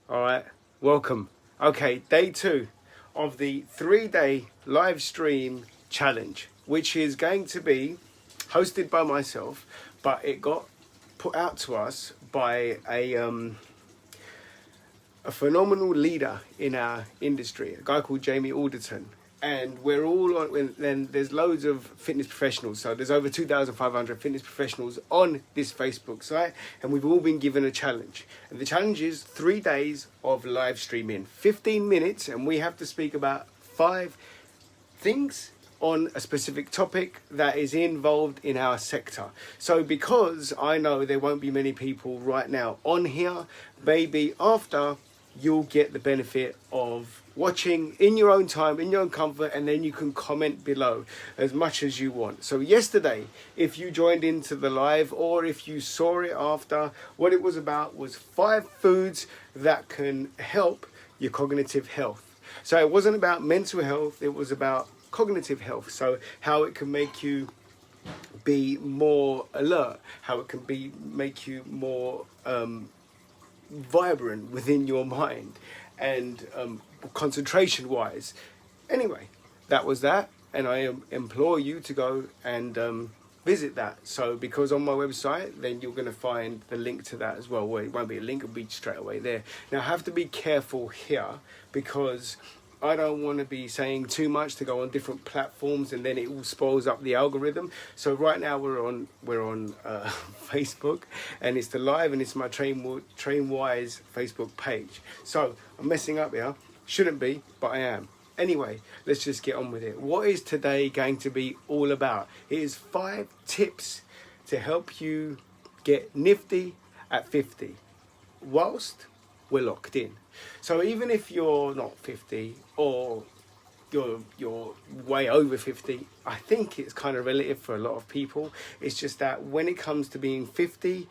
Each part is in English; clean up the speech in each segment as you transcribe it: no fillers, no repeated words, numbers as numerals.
All right, welcome. Okay, day 2 of the 3-day live stream challenge, which is going to be hosted by myself, but it got put out to us by a phenomenal leader in our industry, a guy called Jamie Alderton. And we're all on, then there's loads of fitness professionals. So there's over 2,500 fitness professionals on this Facebook site, and we've all been given a challenge. And the challenge is 3 days of live streaming, 15 minutes, and we have to speak about 5 things on a specific topic that is involved in our sector. So because I know there won't be many people right now on here, maybe after you'll get the benefit of watching in your own time, in your own comfort, and then you can comment below as much as you want. So yesterday, if you joined into the live or if you saw it after, what it was about was 5 foods that can help your cognitive health. So it wasn't about mental health, it was about cognitive health. So how it can make you be more alert, how it can make you more vibrant within your mind and concentration wise. Anyway, that was that, and I implore you to go and visit that. So because on my website then you're going to find the link to that as well. Well, it won't be a link, it'll be straight away there. Now I have to be careful here because I don't want to be saying too much to go on different platforms and then it all spoils up the algorithm. So right now we're on Facebook, and it's the live, and it's my TrainWise Facebook page. So I'm messing up here, shouldn't be, but I am. Anyway, let's just get on with it. What is today going to be all about? It is 5 tips to help you get nifty at 50 whilst we're locked in. So even if you're not 50 or you're way over 50, I think it's kind of relative for a lot of people. It's just that when it comes to being 50,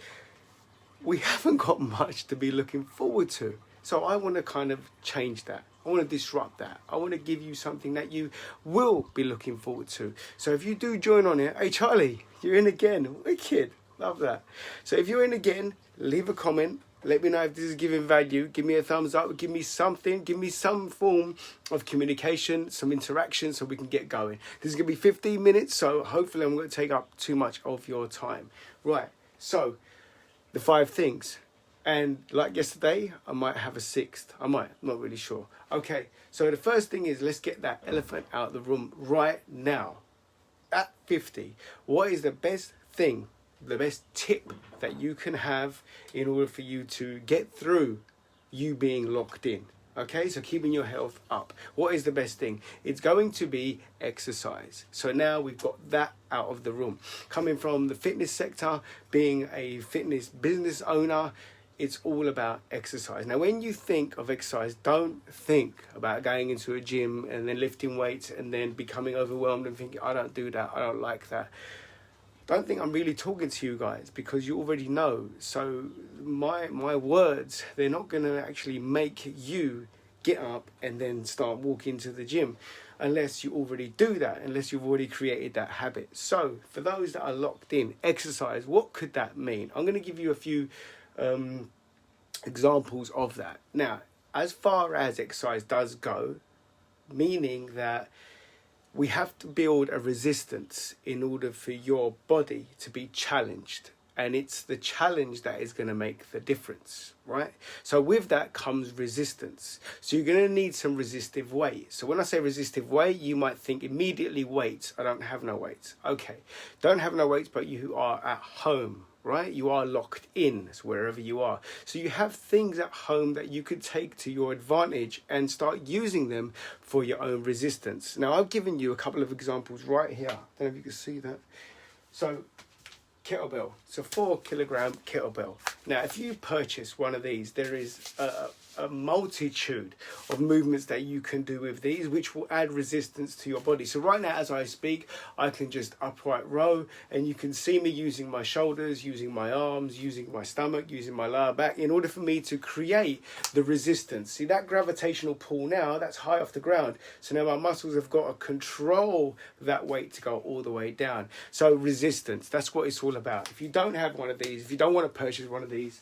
we haven't got much to be looking forward to. So I want to kind of change that. I want to disrupt that. I want to give you something that you will be looking forward to. So if you do join on here, hey Charlie, you're in again. Wicked. Love that. So if you're in again, leave a comment. Let me know if this is giving value. Give me a thumbs up. Give me something. Give me some form of communication, some interaction so we can get going. This is going to be 15 minutes, so hopefully I'm going to take up too much of your time. Right, so the 5 things. And like yesterday, I might have a 6th. I might, not really sure. Okay, so the first thing is let's get that elephant out of the room right now. At 50, what is the best thing, the best tip that you can have in order for you to get through you being locked in? Okay, so keeping your health up. What is the best thing? It's going to be exercise. So now we've got that out of the room. Coming from the fitness sector, being a fitness business owner, it's all about exercise. Now, when you think of exercise, don't think about going into a gym and then lifting weights and then becoming overwhelmed and thinking, I don't do that, I don't like that. Don't think I'm really talking to you guys because you already know. So my words, they're not going to actually make you get up and then start walking to the gym unless you already do that, unless you've already created that habit. So for those that are locked in, exercise, what could that mean? I'm going to give you a few examples of that. Now, as far as exercise does go, meaning that we have to build a resistance in order for your body to be challenged. And it's the challenge that is going to make the difference, right? So with that comes resistance. So you're going to need some resistive weight. So when I say resistive weight, you might think immediately weights. I don't have no weights. Okay, don't have no weights, but you are at home, right? You are locked in, so wherever you are. So you have things at home that you could take to your advantage and start using them for your own resistance. Now, I've given you a couple of examples right here. I don't know if you can see that. So kettlebell. It's a 4 kilogram kettlebell. Now, if you purchase one of these, there is a multitude of movements that you can do with these, which will add resistance to your body. So right now, as I speak, I can just upright row, and you can see me using my shoulders, using my arms, using my stomach, using my lower back, in order for me to create the resistance. See that gravitational pull now, that's high off the ground. So now my muscles have got to control that weight to go all the way down. So resistance, that's what it's all about. If you don't have one of these, if you don't want to purchase one of these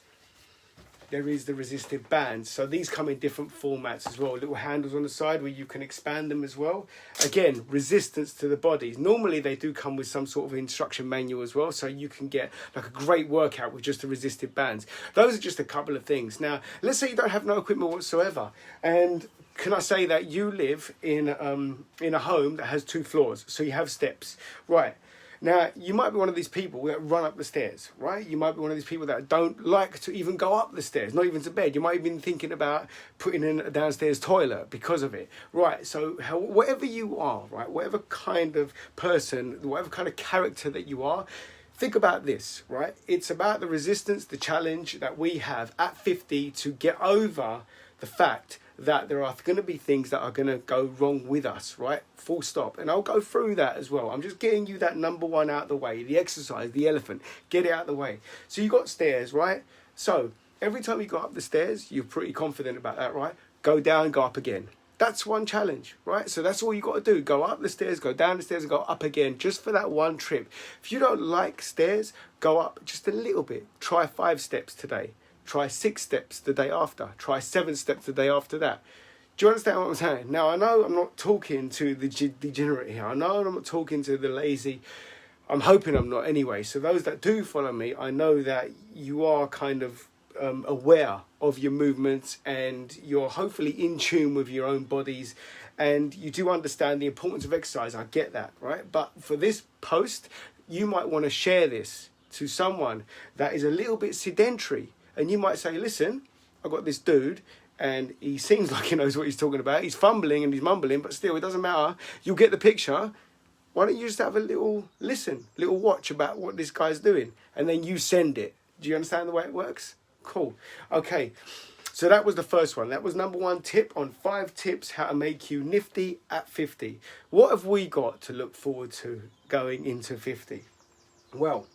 there is the resistive bands. So these come in different formats as well. Little handles on the side where you can expand them as well. Again, resistance to the body. Normally they do come with some sort of instruction manual as well, so you can get like a great workout with just the resistive bands. Those are just a couple of things. Now, let's say you don't have no equipment whatsoever, and can I say that you live in a home that has 2 floors, so you have steps, right? Now, you might be one of these people that run up the stairs, right? You might be one of these people that don't like to even go up the stairs, not even to bed. You might have been thinking about putting in a downstairs toilet because of it, right? So whatever you are, right, whatever kind of person, whatever kind of character that you are, think about this, right? It's about the resistance, the challenge that we have at 50 to get over the fact that there are going to be things that are going to go wrong with us, right? Full stop. And I'll go through that as well. I'm just getting you that number one out of the way, the exercise, the elephant, get it out of the way. So you got stairs, right? So every time you go up the stairs, you're pretty confident about that, right? Go down, go up again. That's one challenge, right? So that's all you got to do. Go up the stairs, go down the stairs, and go up again, just for that one trip. If you don't like stairs, go up just a little bit. Try 5 steps today. Try 6 steps the day after. Try 7 steps the day after that. Do you understand what I'm saying? Now, I know I'm not talking to the degenerate here. I know I'm not talking to the lazy. I'm hoping I'm not anyway. So those that do follow me, I know that you are kind of aware of your movements, and you're hopefully in tune with your own bodies, and you do understand the importance of exercise. I get that, right? But for this post, you might want to share this to someone that is a little bit sedentary. And you might say, listen, I've got this dude and he seems like he knows what he's talking about. He's fumbling and he's mumbling, but still, it doesn't matter. You'll get the picture. Why don't you just have a little listen, little watch about what this guy's doing, and then you send it. Do you understand the way it works? Cool. Okay. So that was the first one. That was number 1 tip on 5 tips how to make you nifty at 50. What have we got to look forward to going into 50? Well,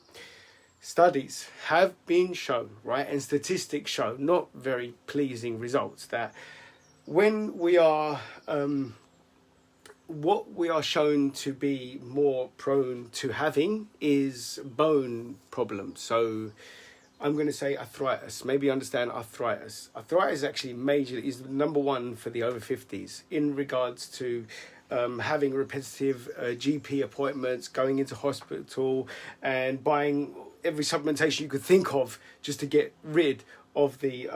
studies have been shown, right, and statistics show not very pleasing results, that when we are what we are shown to be more prone to having is bone problems. So I'm going to say arthritis. Maybe understand arthritis. Arthritis actually is number 1 for the over 50s in regards to having repetitive GP appointments, going into hospital and buying every supplementation you could think of just to get rid of the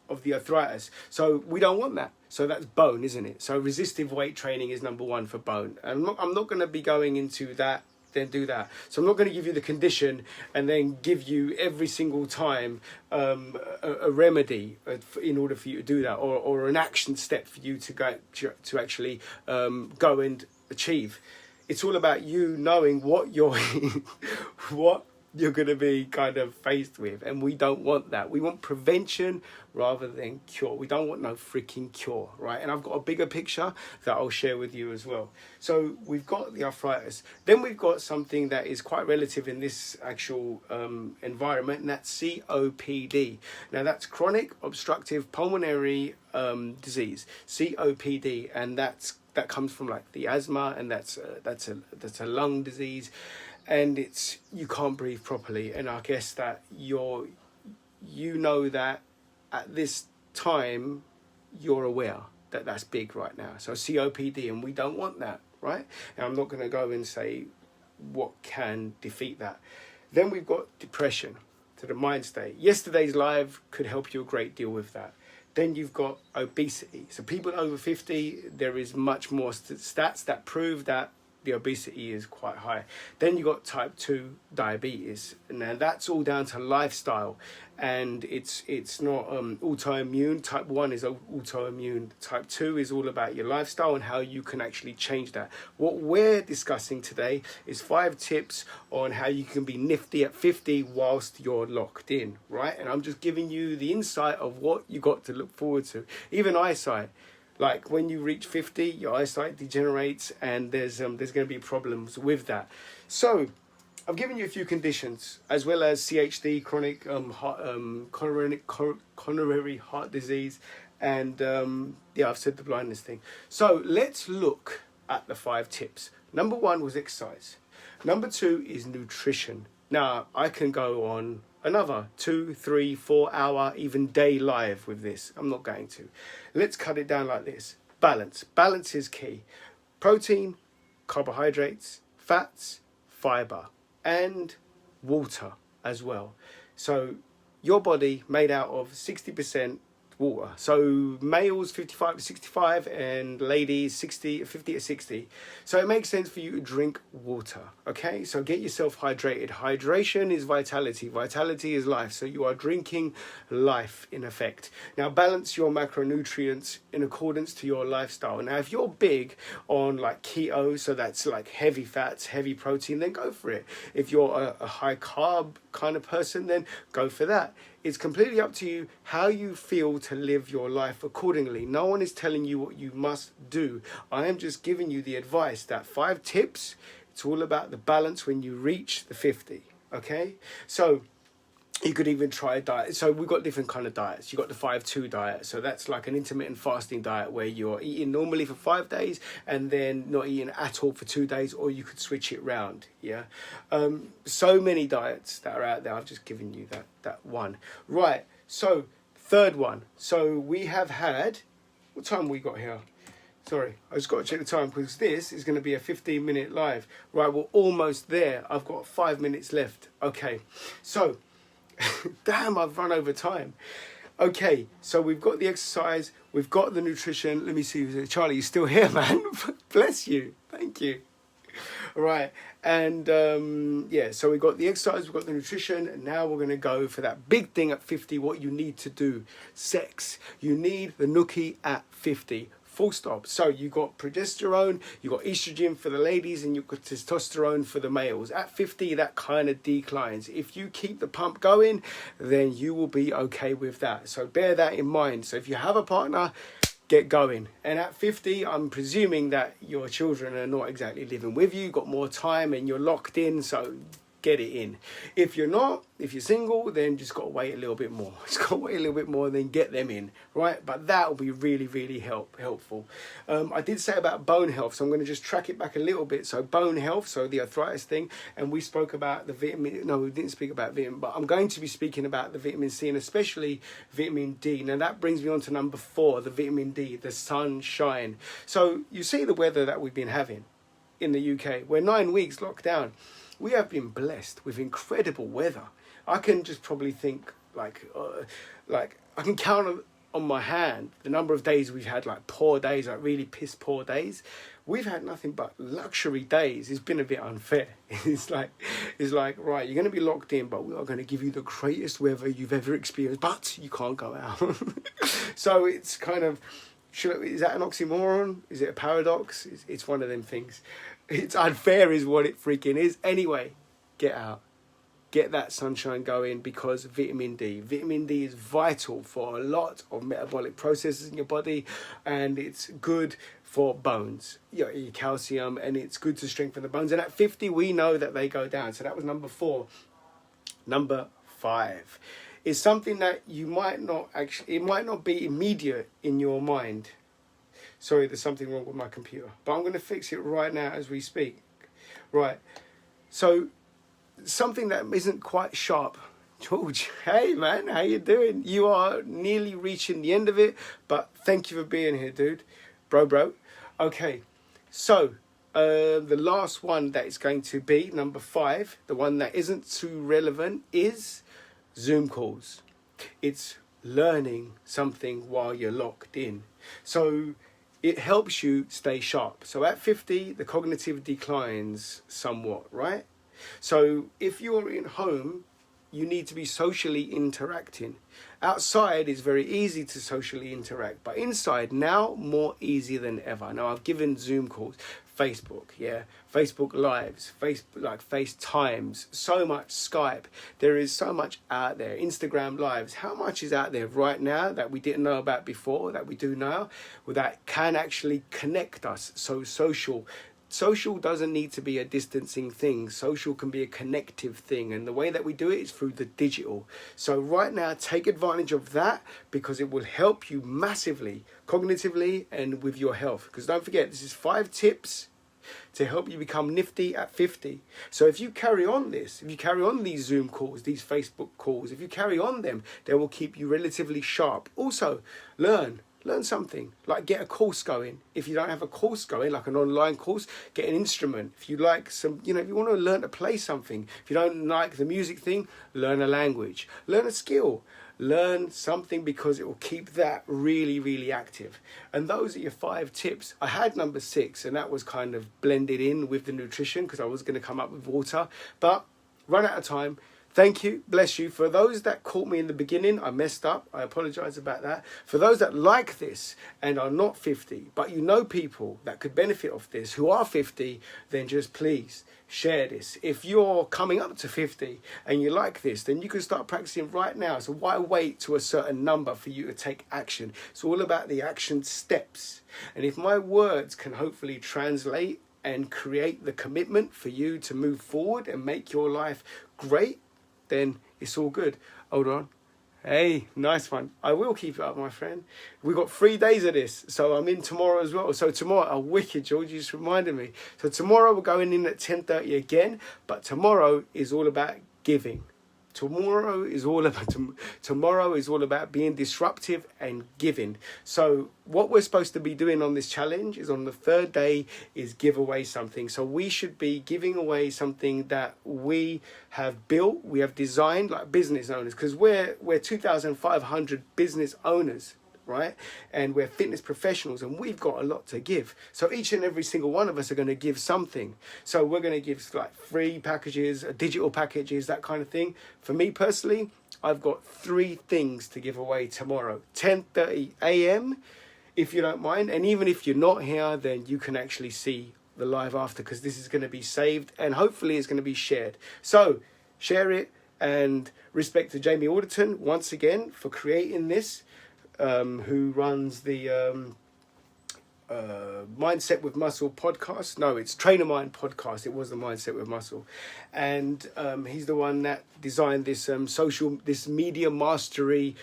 arthritis. So we don't want that. So that's bone, isn't it? So resistive weight training is number 1 for bone. And I'm not going to be going into that, then do that. So I'm not going to give you the condition and then give you every single time a remedy in order for you to do that, or an action step for you to go to actually go and achieve. It's all about you knowing what you're going to be kind of faced with, and we don't want that. We want prevention rather than cure. We don't want no freaking cure, right? And I've got a bigger picture that I'll share with you as well. So we've got the arthritis. Then we've got something that is quite relative in this actual environment, and that's COPD. Now that's chronic obstructive pulmonary disease, COPD, and that comes from like the asthma, and that's a lung disease. And it's, you can't breathe properly. And I guess that you know that at this time, you're aware that that's big right now. So COPD, and we don't want that, right? And I'm not going to go and say what can defeat that. Then we've got depression, to the mind state. Yesterday's live could help you a great deal with that. Then you've got obesity. So people over 50, there is much more stats that prove that the obesity is quite high. Then you got type 2 diabetes. Now that's all down to lifestyle, and it's not autoimmune. Type 1 is autoimmune. Type 2 is all about your lifestyle and how you can actually change that. What we're discussing today is 5 tips on how you can be nifty at 50 whilst you're locked in, right? And I'm just giving you the insight of what you got to look forward to. Even eyesight. Like when you reach 50, your eyesight degenerates, and there's going to be problems with that. So I've given you a few conditions, as well as CHD, chronic coronary heart disease, and I've said the blindness thing. So let's look at the 5 tips. Number 1 was exercise. Number 2 is nutrition. Now, I can go on another 2, 3, 4 hour, even day live with this. I'm not going to. Let's cut it down like this. Balance. Balance is key. Protein, carbohydrates, fats, fiber, and water as well. So your body made out of 60% water. So males 55 to 65 and ladies 50 to 60. So it makes sense for you to drink water. Okay, so get yourself hydrated. Hydration is vitality. Vitality is life. So you are drinking life in effect. Now balance your macronutrients in accordance to your lifestyle. Now if you're big on like keto, so that's like heavy fats, heavy protein, then go for it. If you're a high carb kind of person, then go for that. It's completely up to you how you feel to live your life accordingly. No one is telling you what you must do. I am just giving you the advice that 5 tips. It's all about the balance when you reach the 50. Okay? So you could even try a diet. So we've got different kind of diets. You've got the 5-2 diet. So that's like an intermittent fasting diet where you're eating normally for 5 days and then not eating at all for 2 days, or you could switch it round. Yeah. So many diets that are out there. I've just given you that one. Right. So third one. So we have had, what time we got here? Sorry, I just got to check the time because this is going to be a 15-minute live. Right, we're almost there. I've got 5 minutes left. Okay. So damn, I've run over time. Okay, so we've got the exercise, we've got the nutrition. Let me see, Charlie, you're still here, man. Bless you. Thank you. Right, and yeah, so we've got the exercise, we've got the nutrition, and now we're going to go for that big thing at 50, what you need to do. Sex. You need the nookie at 50. Full stop. So you got progesterone, you got estrogen for the ladies, and you've got testosterone for the males. At 50, that kind of declines. If you keep the pump going, then you will be okay with that. So bear that in mind. So if you have a partner, get going. And at 50, I'm presuming that your children are not exactly living with you, got more time and you're locked in, so get it in. If you're not, if you're single, then just got to wait a little bit more. Just got to wait a little bit more, then get them in, right? But that will be really, really helpful. I did say about bone health, so I'm going to just track it back a little bit. So bone health, so the arthritis thing, and we spoke about the vitamin, no, we didn't speak about vitamin, but I'm going to be speaking about the vitamin C and especially vitamin D. Now that brings me on to number 4, the vitamin D, the sunshine. So you see the weather that we've been having in the UK. We're 9 weeks locked down. We have been blessed with incredible weather. I can just probably think like I can count on my hand the number of days we've had like poor days, like really piss poor days. We've had nothing but luxury days. It's been a bit unfair. It's like right, you're going to be locked in, but we are going to give you the greatest weather you've ever experienced, but you can't go out. So it's kind of, is that an oxymoron? Is it a paradox? It's one of them things. It's unfair is what it freaking is. Anyway, get out. Get that sunshine going because vitamin D. Vitamin D is vital for a lot of metabolic processes in your body, and it's good for bones, your calcium, and it's good to strengthen the bones. And at 50, we know that they go down. So that was number 4. Number 5 is something that you might not actually, it might not be immediate in your mind. Sorry, there's something wrong with my computer, but I'm going to fix it right now as we speak. Right. So something that isn't quite sharp. George, hey man, how you doing? You are nearly reaching the end of it, but thank you for being here, dude. Bro. Okay. So the last one that is going to be number 5, the one that isn't too relevant, is Zoom calls. It's learning something while you're locked in. So it helps you stay sharp. So at 50, the cognitive declines somewhat, right? So if you're in home, you need to be socially interacting. Outside is very easy to socially interact, but inside now more easy than ever. Now I've given Zoom calls, Facebook, Facebook Lives, FaceTimes, so much Skype. There is so much out there. Instagram Lives. How much is out there right now that we didn't know about before, that we do now, that can actually connect us? So social doesn't need to be a distancing thing. Social can be a connective thing, and the way that we do it is through the digital. So right now, take advantage of that because it will help you massively, cognitively and with your health. Because don't forget, this is 5 tips to help you become nifty at 50. So if you carry on this, if you carry on these Zoom calls, these Facebook calls, if you carry on them, they will keep you relatively sharp. Also, learn something, like get a course going. If you don't have a course going, like an online course, get an instrument. If you like some, if you want to learn to play something, if you don't like the music thing, learn a language, learn a skill, learn something, because it will keep that really, really active. And those are your 5 tips. I had number 6, and that was kind of blended in with the nutrition because I was going to come up with water, but run out of time. Thank you, bless you. For those that caught me in the beginning, I messed up. I apologize about that. For those that like this and are not 50, but you know people that could benefit off this who are 50, then just please share this. If you're coming up to 50 and you like this, then you can start practicing right now. So why wait to a certain number for you to take action? It's all about the action steps. And if my words can hopefully translate and create the commitment for you to move forward and make your life great, then it's all good. Hold on. Hey, nice one. I will keep it up, my friend. We've got 3 days of this, so I'm in tomorrow as well. So tomorrow, wicked, George, you just reminded me. So tomorrow we're going in at 10:30 again, but tomorrow is all about giving. Tomorrow is all about being disruptive and giving. So what we're supposed to be doing on this challenge is, on the 3rd day, is give away something. So we should be giving away something that we have built, we have designed, like business owners, because we're 2,500 business owners, right? And we're fitness professionals, and we've got a lot to give. So each and every single one of us are going to give something. So we're going to give like free packages, digital packages, that kind of thing. For me personally, I've got 3 things to give away tomorrow, 10:30 a.m. if you don't mind. And even if you're not here, then you can actually see the live after, because this is going to be saved and hopefully it's going to be shared. So share it, and respect to Jamie Alderton once again for creating this. Who runs the Mindset with Muscle podcast. No, it's Trainer Mind podcast. It was the Mindset with Muscle. And he's the one that designed this this media mastery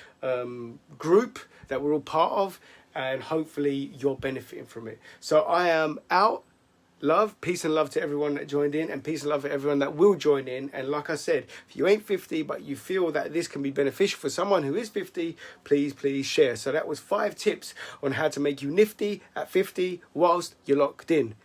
group that we're all part of. And hopefully you're benefiting from it. So I am out. Love, peace and love to everyone that joined in, and peace and love to everyone that will join in. And like I said, if you ain't 50 but you feel that this can be beneficial for someone who is 50, please share. So that was 5 tips on how to make you nifty at 50 whilst you're locked in.